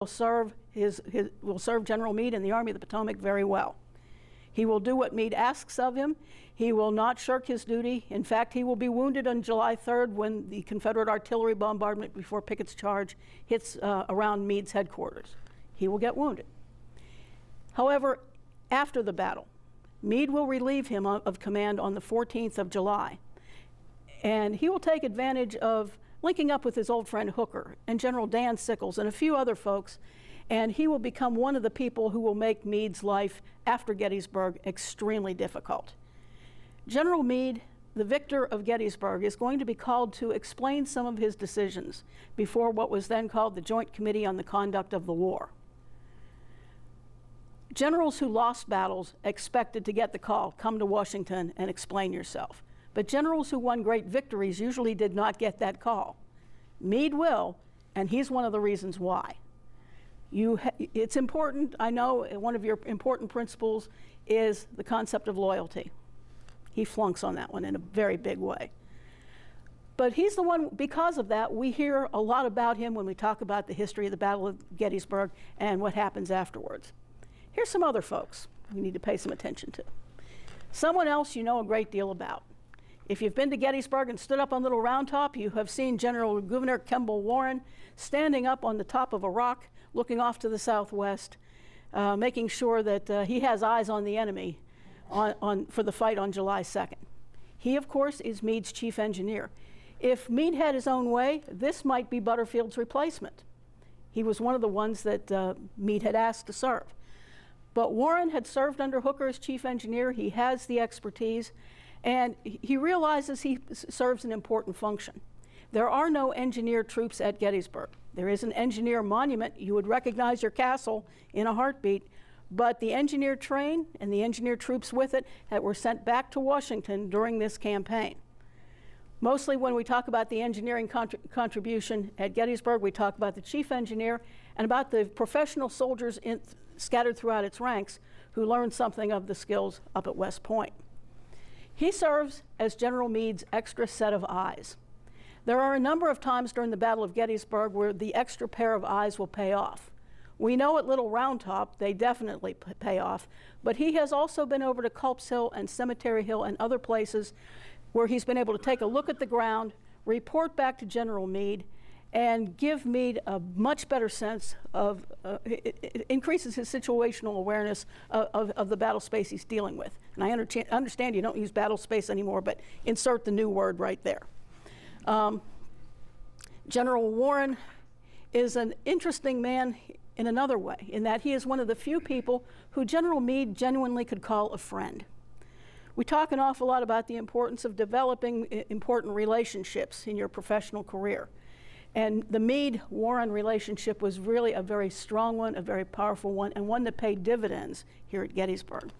will serve General Meade and the Army of the Potomac very well. He will do what Meade asks of him. He will not shirk his duty. In fact, he will be wounded on July 3rd when the Confederate artillery bombardment before Pickett's charge hits around Meade's headquarters. He will get wounded. However, after the battle, Meade will relieve him of command on the 14th of July. And he will take advantage of linking up with his old friend Hooker and General Dan Sickles and a few other folks, and he will become one of the people who will make Meade's life after Gettysburg extremely difficult. General Meade, the victor of Gettysburg, is going to be called to explain some of his decisions before what was then called the Joint Committee on the Conduct of the War. Generals who lost battles expected to get the call, come to Washington and explain yourself. But generals who won great victories usually did not get that call. Meade will, and he's one of the reasons why. It's important, I know one of your important principles is the concept of loyalty. He flunks on that one in a very big way. But he's the one, because of that, we hear a lot about him when we talk about the history of the Battle of Gettysburg and what happens afterwards. Here's some other folks we need to pay some attention to. Someone else you know a great deal about. If you've been to Gettysburg and stood up on Little Round Top, you have seen Governor Kimball Warren standing up on the top of a rock, looking off to the southwest, making sure that he has eyes on the enemy for the fight on July 2nd. He, of course, is Meade's chief engineer. If Meade had his own way, this might be Butterfield's replacement. He was one of the ones that Meade had asked to serve. But Warren had served under Hooker as chief engineer. He has the expertise, and he realizes he serves an important function. There are no engineer troops at Gettysburg. There is an engineer monument. You would recognize your castle in a heartbeat, but the engineer train and the engineer troops with it that were sent back to Washington during this campaign. Mostly when we talk about the engineering contribution at Gettysburg, we talk about the chief engineer and about the professional soldiers scattered throughout its ranks who learned something of the skills up at West Point. He serves as General Meade's extra set of eyes. There are a number of times during the Battle of Gettysburg where the extra pair of eyes will pay off. We know at Little Round Top they definitely pay off, but he has also been over to Culp's Hill and Cemetery Hill and other places where he's been able to take a look at the ground, report back to General Meade, and give Meade a much better sense of, it increases his situational awareness of the battle space he's dealing with. And I understand you don't use battle space anymore, but insert the new word right there. General Warren is an interesting man in another way, in that he is one of the few people who General Meade genuinely could call a friend. We talk an awful lot about the importance of developing important relationships in your professional career. And the Meade-Warren relationship was really a very strong one, a very powerful one, and one that paid dividends here at Gettysburg.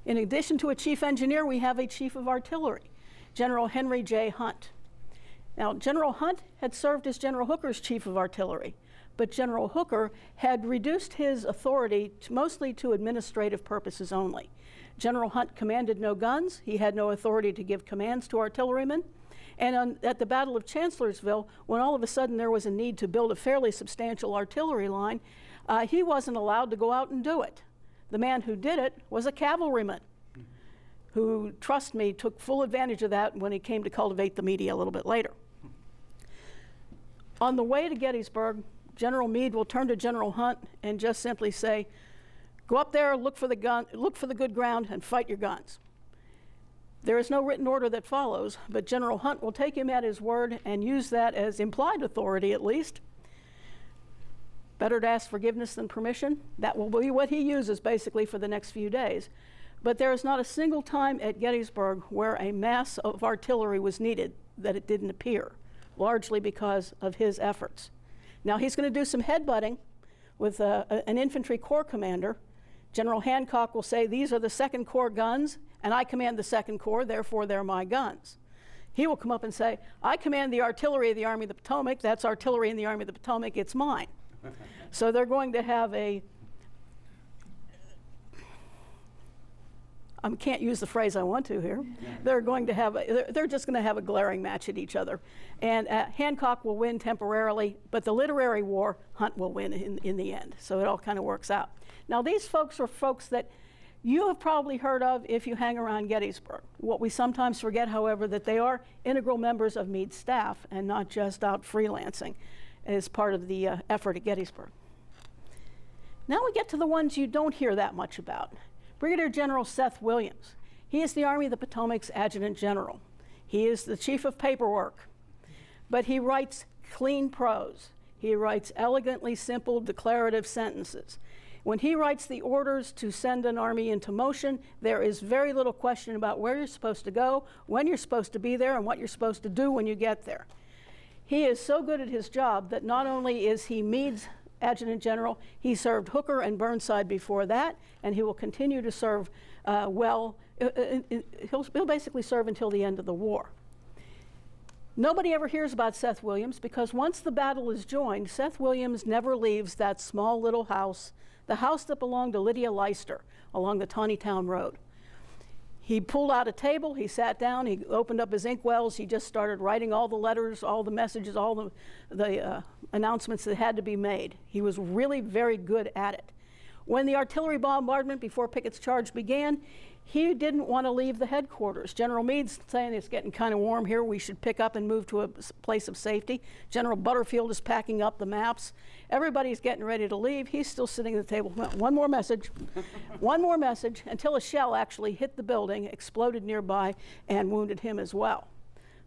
In addition to a chief engineer, we have a chief of artillery, General Henry J. Hunt. Now, General Hunt had served as General Hooker's chief of artillery, but General Hooker had reduced his authority mostly to administrative purposes only. General Hunt commanded no guns. He had no authority to give commands to artillerymen. And at the Battle of Chancellorsville, when all of a sudden there was a need to build a fairly substantial artillery line, he wasn't allowed to go out and do it. The man who did it was a cavalryman who, trust me, took full advantage of that when he came to cultivate the media a little bit later. On the way to Gettysburg, General Meade will turn to General Hunt and just simply say, go up there, look for the good ground, and fight your guns. There is no written order that follows, but General Hunt will take him at his word and use that as implied authority, at least. Better to ask forgiveness than permission. That will be what he uses basically for the next few days. But there is not a single time at Gettysburg where a mass of artillery was needed that it didn't appear, largely because of his efforts. Now he's going to do some headbutting with an infantry corps commander. General Hancock will say, these are the 2nd Corps guns, and I command the 2nd Corps, therefore they're my guns. He will come up and say, I command the artillery of the Army of the Potomac, that's artillery in the Army of the Potomac, it's mine. So they're going to have I can't use the phrase I want to here. They're going to have, they're just going to have a glaring match at each other. And Hancock will win temporarily, but the literary war, Hunt will win in the end. So it all kind of works out. Now these folks are folks that you have probably heard of if you hang around Gettysburg. What we sometimes forget, however, that they are integral members of Meade's staff and not just out freelancing as part of the effort at Gettysburg. Now we get to the ones you don't hear that much about. Brigadier General Seth Williams. He is the Army of the Potomac's Adjutant General. He is the chief of paperwork, but he writes clean prose. He writes elegantly simple declarative sentences. When he writes the orders to send an army into motion, there is very little question about where you're supposed to go, when you're supposed to be there, and what you're supposed to do when you get there. He is so good at his job that not only is he Meade's Adjutant General, he served Hooker and Burnside before that, and he will continue to serve he'll basically serve until the end of the war. Nobody ever hears about Seth Williams because once the battle is joined, Seth Williams never leaves that small little house, the house that belonged to Lydia Leicester along the Taneytown Road. He pulled out a table, he sat down, he opened up his inkwells, he just started writing all the letters, all the messages, all the announcements that had to be made. He was really very good at it. When the artillery bombardment before Pickett's charge began, he didn't want to leave the headquarters. General Meade's saying it's getting kind of warm here, we should pick up and move to a place of safety. General Butterfield is packing up the maps. Everybody's getting ready to leave. He's still sitting at the table. Well, one more message, one more message, until a shell actually hit the building, exploded nearby, and wounded him as well.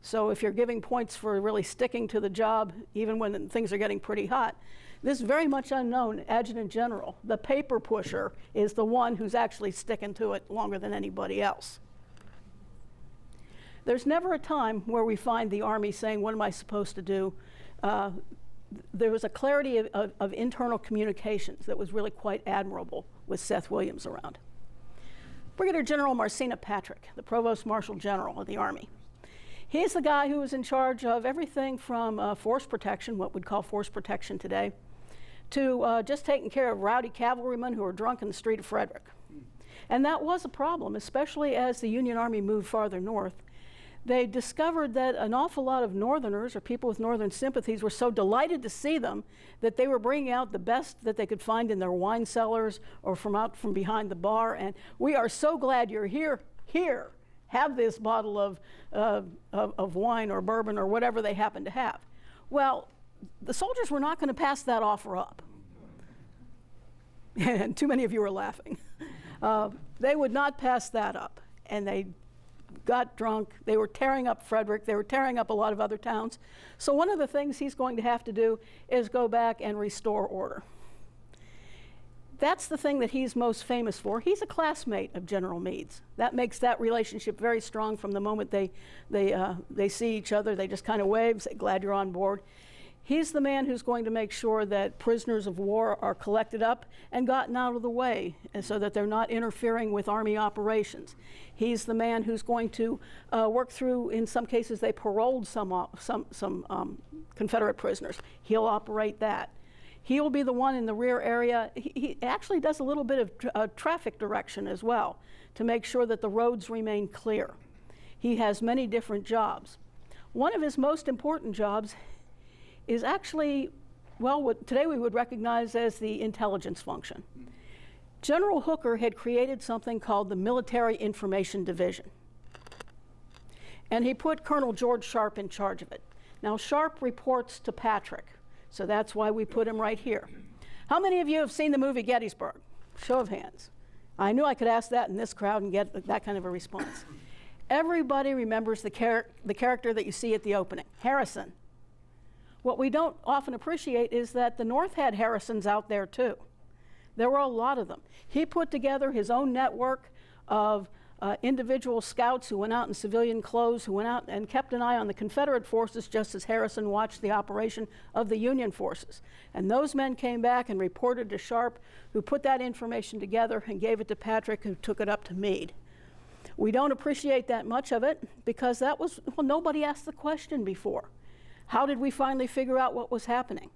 So if you're giving points for really sticking to the job, even when things are getting pretty hot, this very much unknown Adjutant General, the paper pusher, is the one who's actually sticking to it longer than anybody else. There's never a time where we find the Army saying, what am I supposed to do? There was a clarity of internal communications that was really quite admirable with Seth Williams around. Brigadier General Marcina Patrick, the Provost Marshal General of the Army. He's the guy who was in charge of everything from force protection, what we'd call force protection today, to just taking care of rowdy cavalrymen who were drunk in the street of Frederick. And that was a problem, especially as the Union Army moved farther north. They discovered that an awful lot of Northerners, or people with Northern sympathies, were so delighted to see them that they were bringing out the best that they could find in their wine cellars or from out from behind the bar. And we are so glad you're here. Here, have this bottle of wine or bourbon or whatever they happen to have. Well, the soldiers were not going to pass that offer up. And too many of you are laughing. They would not pass that up. And they got drunk. They were tearing up Frederick. They were tearing up a lot of other towns. So one of the things he's going to have to do is go back and restore order. That's the thing that he's most famous for. He's a classmate of General Meade's. That makes that relationship very strong from the moment they see each other. They just kind of wave, say, glad you're on board. He's the man who's going to make sure that prisoners of war are collected up and gotten out of the way so that they're not interfering with Army operations. He's the man who's going to work through, in some cases, they paroled some Confederate prisoners. He'll operate that. He'll be the one in the rear area. He actually does a little bit of traffic direction as well to make sure that the roads remain clear. He has many different jobs. One of his most important jobs is actually, well, what today we would recognize as the intelligence function. General Hooker had created something called the Military Information Division. And he put Colonel George Sharp in charge of it. Now, Sharp reports to Patrick, so that's why we put him right here. How many of you have seen the movie Gettysburg? Show of hands. I knew I could ask that in this crowd and get that kind of a response. Everybody remembers the character that you see at the opening, Harrison. What we don't often appreciate is that the North had Harrisons out there too. There were a lot of them. He put together his own network of individual scouts who went out in civilian clothes, who went out and kept an eye on the Confederate forces just as Harrison watched the operation of the Union forces. And those men came back and reported to Sharp, who put that information together and gave it to Patrick, who took it up to Meade. We don't appreciate that much of it because that was, well, nobody asked the question before. How did we finally figure out what was happening?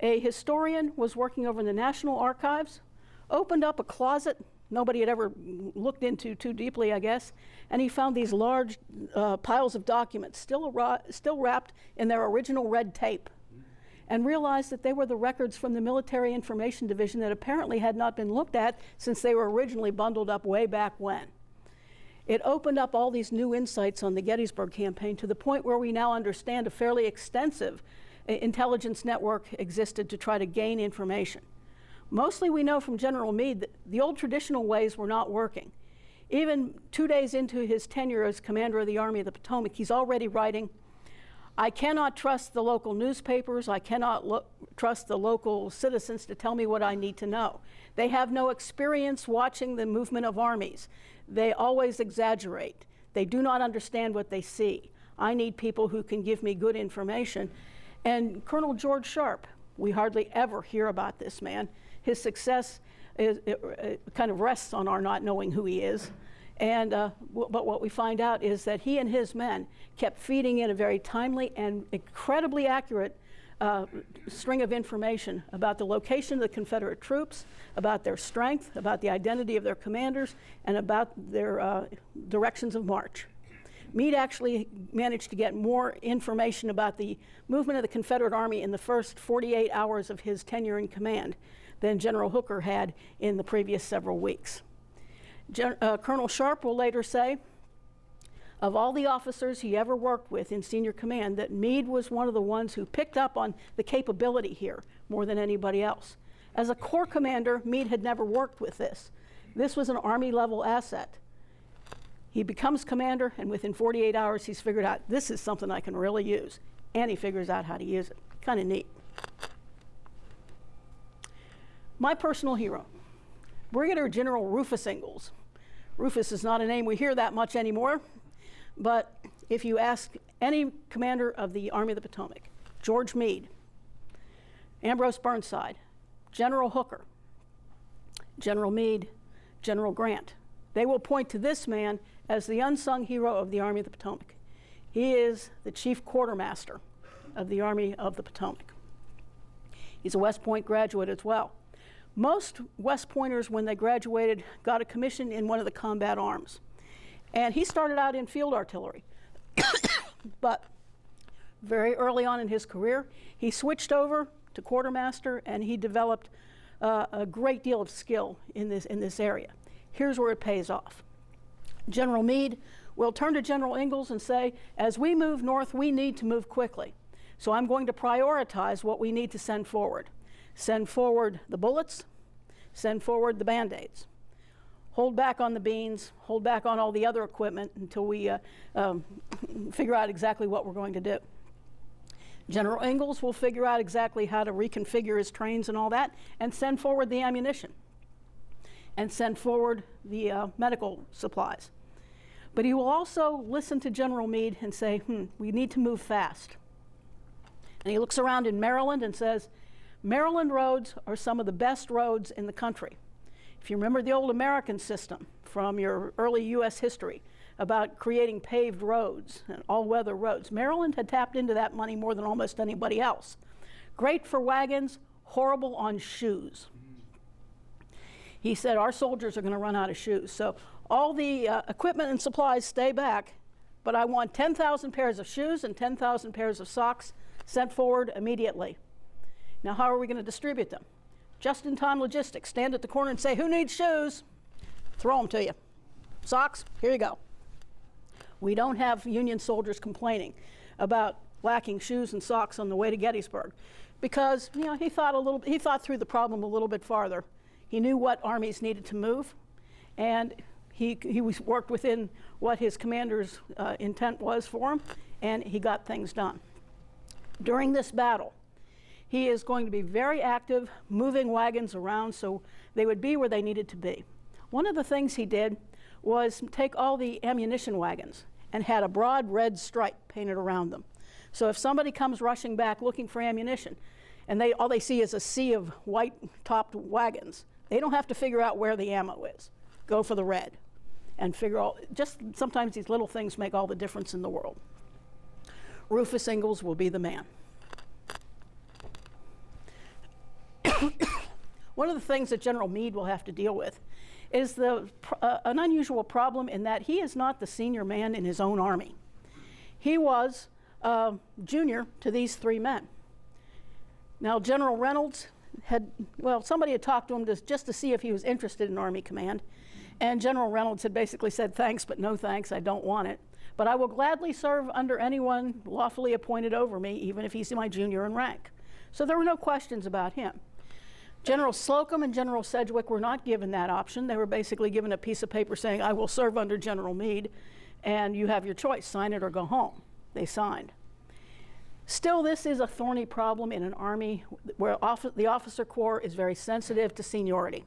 A historian was working over in the National Archives, opened up a closet nobody had ever looked into too deeply, I guess. And he found these large piles of documents still wrapped in their original red tape, and realized that they were the records from the Military Information Division that apparently had not been looked at since they were originally bundled up way back when. It opened up all these new insights on the Gettysburg campaign to the point where we now understand a fairly extensive intelligence network existed to try to gain information. Mostly we know from General Meade that the old traditional ways were not working. Even 2 days into his tenure as commander of the Army of the Potomac, he's already writing, "I cannot trust the local newspapers. I cannot trust the local citizens to tell me what I need to know. They have no experience watching the movement of armies. They always exaggerate. They do not understand what they see. I need people who can give me good information." And Colonel George Sharp, we hardly ever hear about this man. His success kind of rests on our not knowing who he is. But what we find out is that he and his men kept feeding in a very timely and incredibly accurate string of information about the location of the Confederate troops, about their strength, about the identity of their commanders, and about their directions of march. Meade actually managed to get more information about the movement of the Confederate Army in the first 48 hours of his tenure in command than General Hooker had in the previous several weeks. Colonel Sharp will later say, of all the officers he ever worked with in senior command, that Meade was one of the ones who picked up on the capability here more than anybody else. As a corps commander, Meade had never worked with this. This was an Army-level asset. He becomes commander, and within 48 hours, he's figured out, this is something I can really use. And he figures out how to use it. Kind of neat. My personal hero, Brigadier General Rufus Ingles. Rufus is not a name we hear that much anymore, but if you ask any commander of the Army of the Potomac, George Meade, Ambrose Burnside, General Hooker, General Meade, General Grant, they will point to this man as the unsung hero of the Army of the Potomac. He is the chief quartermaster of the Army of the Potomac. He's a West Point graduate as well. Most West Pointers, when they graduated, got a commission in one of the combat arms. And he started out in field artillery. But very early on in his career, he switched over to quartermaster, and he developed a great deal of skill in this area. Here's where it pays off. General Meade will turn to General Ingles and say, as we move north, we need to move quickly. So I'm going to prioritize what we need to send forward. Send forward the bullets, send forward the Band-Aids. Hold back on the beans, hold back on all the other equipment until we figure out exactly what we're going to do. General Ingles will figure out exactly how to reconfigure his trains and all that, and send forward the ammunition, and send forward the medical supplies. But he will also listen to General Meade and say, we need to move fast. And he looks around in Maryland and says, Maryland roads are some of the best roads in the country. If you remember the old American system from your early US history about creating paved roads and all-weather roads, Maryland had tapped into that money more than almost anybody else. Great for wagons, horrible on shoes. He said, our soldiers are going to run out of shoes. So all the equipment and supplies stay back, but I want 10,000 pairs of shoes and 10,000 pairs of socks sent forward immediately. Now, how are we going to distribute them? Just-in-time logistics. Stand at the corner and say, who needs shoes? Throw them to you. Socks? Here you go. We don't have Union soldiers complaining about lacking shoes and socks on the way to Gettysburg, because he thought through the problem a little bit farther. He knew what armies needed to move, and he worked within what his commander's intent was for him, and he got things done. During this battle, he is going to be very active, moving wagons around so they would be where they needed to be. One of the things he did was take all the ammunition wagons and had a broad red stripe painted around them. So if somebody comes rushing back looking for ammunition, and all they see is a sea of white-topped wagons, they don't have to figure out where the ammo is. Go for the red. And just sometimes these little things make all the difference in the world. Rufus Ingles will be the man. One of the things that General Meade will have to deal with is an unusual problem in that he is not the senior man in his own army. He was junior to these three men. Now, General Reynolds somebody had talked to him just to see if he was interested in Army Command, and General Reynolds had basically said, thanks, but no thanks, I don't want it. But I will gladly serve under anyone lawfully appointed over me, even if he's my junior in rank. So there were no questions about him. General Slocum and General Sedgwick were not given that option. They were basically given a piece of paper saying, I will serve under General Meade, and you have your choice, sign it or go home. They signed. Still, this is a thorny problem in an army where the officer corps is very sensitive to seniority.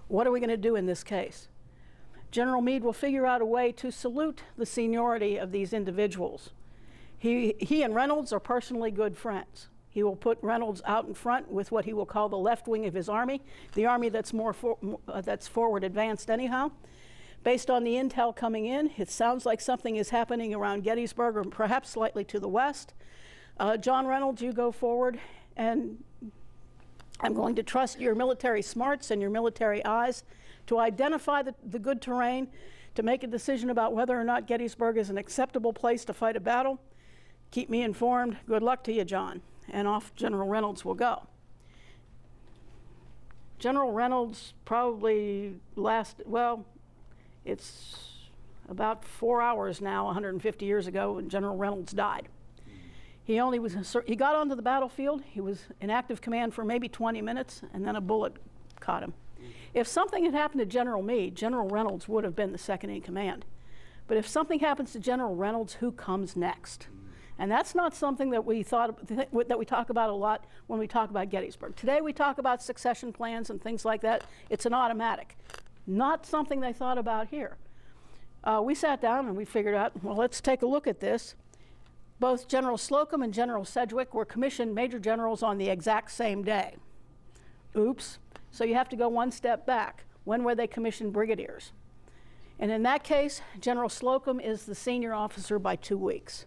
What are we going to do in this case? General Meade will figure out a way to salute the seniority of these individuals. He and Reynolds are personally good friends. He will put Reynolds out in front with what he will call the left wing of his army, the army that's that's forward advanced anyhow. Based on the intel coming in, it sounds like something is happening around Gettysburg or perhaps slightly to the west. John Reynolds, you go forward, and I'm going to trust your military smarts and your military eyes to identify the good terrain, to make a decision about whether or not Gettysburg is an acceptable place to fight a battle. Keep me informed. Good luck to you, John. And off General Reynolds will go. General Reynolds probably it's about 4 hours now, 150 years ago, when General Reynolds died. He got onto the battlefield. He was in active command for maybe 20 minutes, and then a bullet caught him. If something had happened to General Meade, General Reynolds would have been the second in command. But if something happens to General Reynolds, who comes next? And that's not something that we talk about a lot when we talk about Gettysburg. Today we talk about succession plans and things like that. It's an automatic. Not something they thought about here. We sat down and we figured out, well, let's take a look at this. Both General Slocum and General Sedgwick were commissioned major generals on the exact same day. Oops. So you have to go one step back. When were they commissioned brigadiers? And in that case, General Slocum is the senior officer by 2 weeks.